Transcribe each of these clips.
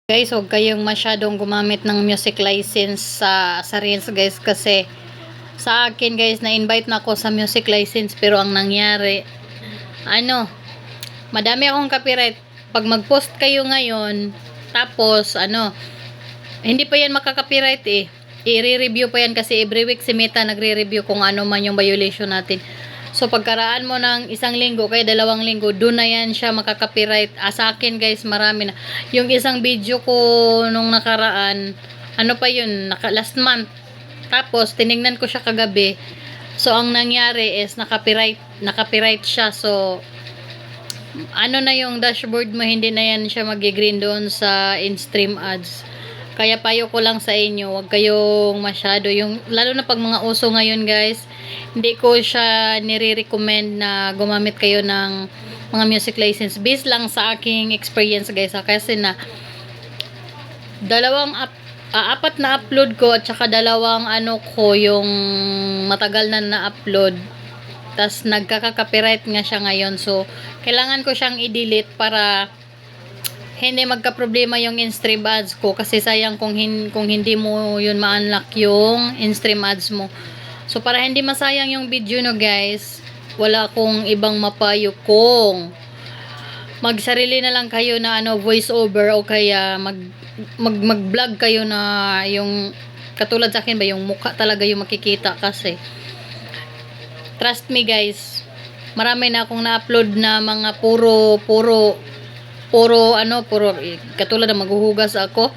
Guys, huwag kayong masyadong gumamit ng music license sa Reels guys, kasi sa akin guys, na-invite na ako sa music license, pero ang nangyari, madami akong copyright. Pag mag-post kayo ngayon, tapos hindi pa yan makaka-copyright i-re-review pa yan, kasi every week si Meta nagre-review kung ano man yung violation natin. So pagkaraan mo ng isang linggo kaya 2 linggo, doon na yan siya makaka-copyright. Sa akin guys, marami na. Yung isang video ko nung nakaraan, pa yun, last month. Tapos tiningnan ko siya kagabi. So ang nangyari is naka-copyright siya. So na yung dashboard mo, hindi na yan siya magi-green doon sa in-stream ads. Kaya payo ko lang sa inyo, wag kayong masyado lalo na pag mga uso ngayon guys, hindi ko siya nire-recommend na gumamit kayo ng mga music license based lang sa aking experience guys, kasi na apat na upload ko at saka dalawang ko yung matagal na na-upload, tas nagkaka-copyright nga siya ngayon. So kailangan ko siyang i-delete para hindi magka-problema yung in-stream ads ko, kasi sayang kung hindi mo yun ma-unlock yung in-stream ads mo. So para hindi masayang yung video no guys, wala akong ibang mapayo kung magsarili na lang kayo na voice over, o kaya mag-vlog kayo na yung katulad sa akin ba, yung mukha talaga yung makikita. Kasi trust me guys, marami na akong na-upload na mga puro katulad na maghuhugas ako.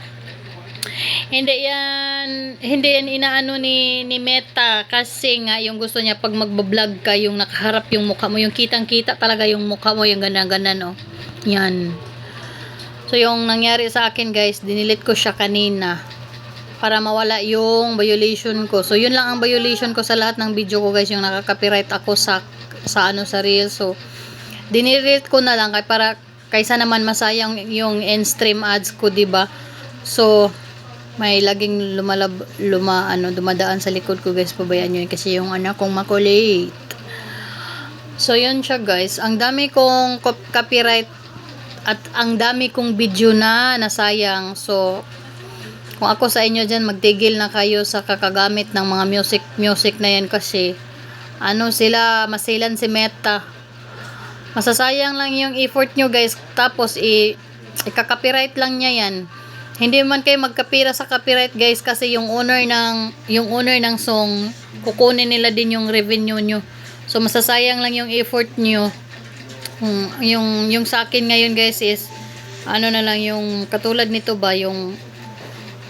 Hindi yan inaano ni Meta, kasi nga yung gusto niya pag magba-vlog ka, yung nakaharap yung mukha mo, yung kitang-kita talaga yung mukha mo, yung ganun-ganun yan. So yung nangyari sa akin guys, dinilit ko siya kanina para mawala yung violation ko. So yun lang ang violation ko sa lahat ng video ko guys, yung nakaka-copyright ako sa Reels. So dinilit ko na lang kaysa naman masayang yung in-stream ads ko, diba? So may laging dumadaan sa likod ko guys, pabayaan nyo yun, kasi yung anak kong makulit. So yun siya guys, ang dami kong copyright at ang dami kong video na nasayang. So kung ako sa inyo dyan, magtigil na kayo sa kakagamit ng mga music na yan, kasi sila masilan si Meta. Masasayang lang yung effort nyo guys, tapos ika-copyright lang niya yan. Hindi man kayo magkapira sa copyright guys, kasi yung owner ng song, kukunin nila din yung revenue nyo. So masasayang lang yung effort nyo. Yung sa akin ngayon guys is na lang, yung katulad nito ba, yung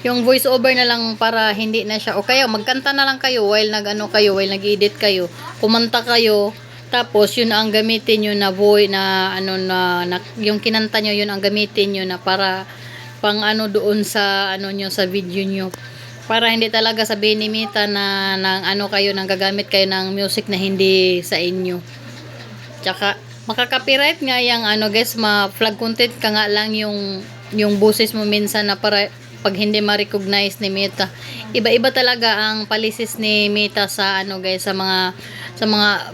voice over na lang, para hindi na siya, o kaya magkanta na lang kayo while while nag-edit kayo, kumanta kayo, tapos yun ang gamitin nyo na voice na yung kinanta nyo, yun ang gamitin nyo na para pang doon sa nyo, sa video nyo, para hindi talaga sabihin ni Meta na kayo nang gagamit kayo ng music na hindi sa inyo. Tsaka makaka-copyright nga yung guys, ma-flag content ka nga lang yung boses mo minsan, na para pag hindi ma-recognize ni Meta. Iba-iba talaga ang policies ni Meta sa guys, sa mga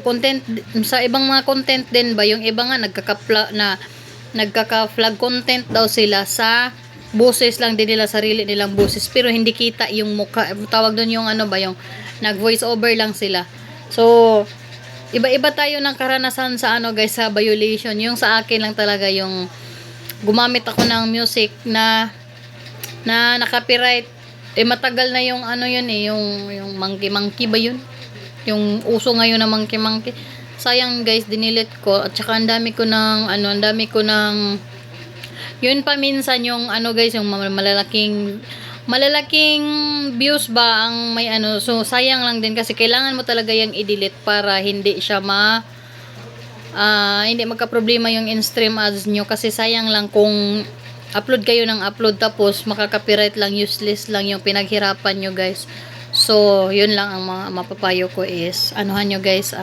content, sa ibang mga content din ba, yung iba nga nagkaka-flag content daw sila sa boses lang din nila, sarili nilang boses, pero hindi kita yung mukha, tawag doon yung yung nag-voice over lang sila. So iba-iba tayo ng karanasan sa guys, sa violation. Yung sa akin lang talaga, yung gumamit ako ng music na na-copyright, matagal na yung yun yung monkey ba yun, yung uso ngayon na monkey. Sayang guys, dinilit ko, at saka ang dami ko ng yun pa minsan yung guys, yung malalaking views ba ang may so sayang lang din, kasi kailangan mo talaga yung i-delete para hindi siya hindi magka-problema yung in-stream ads nyo, kasi sayang lang kung upload kayo ng upload tapos makaka-copyright lang, useless lang yung pinaghirapan nyo guys. So yun lang ang mga mapapayo ko is nyo guys,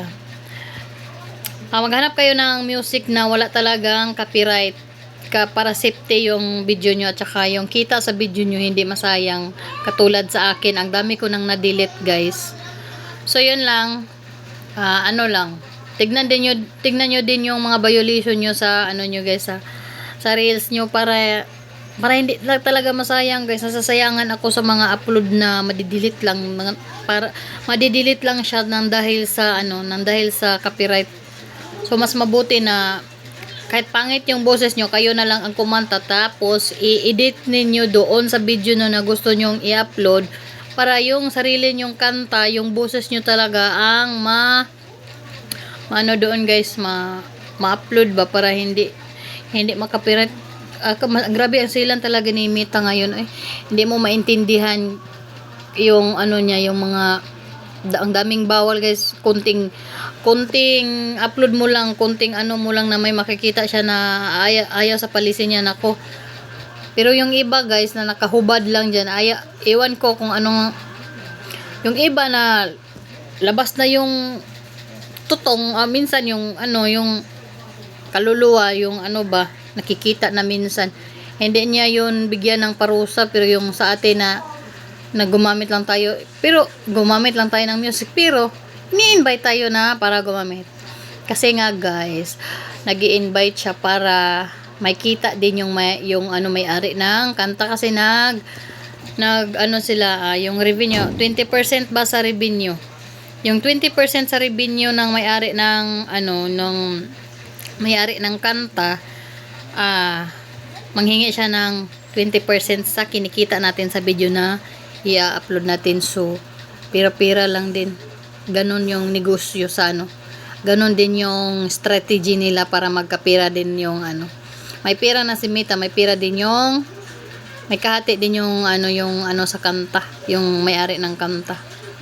maghanap kayo ng music na wala talagang copyright, para safety yung video nyo, at saka yung kita sa video nyo hindi masayang, katulad sa akin, ang dami ko nang na-delete guys. So yun lang, lang, tignan nyo din yung mga violation nyo sa nyo guys, sa reels nyo, para para hindi lang talaga masayang guys. Nasasayangan ako sa mga upload na madidelete lang, para madidelete lang siya nang dahil sa nang dahil sa copyright. So mas mabuti na kahit pangit yung boses nyo, kayo na lang ang kumanta, tapos i-edit ninyo doon sa video na gusto nyong i-upload, para yung sarili nyong kanta, yung boses nyo talaga ang doon guys, ma-upload ba, para hindi makapirate. Grabe ang silang talaga ni Mita ngayon. Ay, hindi mo maintindihan yung niya, yung mga ang daming bawal guys. Kunting upload mo lang, kunting mo lang na may makikita siya na ayaw sa palisin niya, nako. Pero yung iba guys na nakahubad lang dyan, iwan ko kung anong, yung iba na labas na yung tutong, minsan yung yung kaluluwa, yung nakikita na minsan. Hindi niya yun bigyan ng parusa, pero yung sa atin na gumamit lang tayo, pero gumamit lang tayo ng music, pero ni-invite tayo na para gumamit. Kasi nga guys, nag-i-invite siya para may kita din yung may-ari ng kanta, kasi sila, yung revenue, 20% ba sa revenue? Yung 20% sa revenue ng may-ari ng ng may-ari ng kanta, manghingi siya ng 20% sa kinikita natin sa video na i-upload natin. So pira-pira lang din. Ganon yung negosyo sa ganon din yung strategy nila para magkapira din yung may pira na si Mita, may pira din yung may kahati din yung yung sa kanta, yung may-ari ng kanta.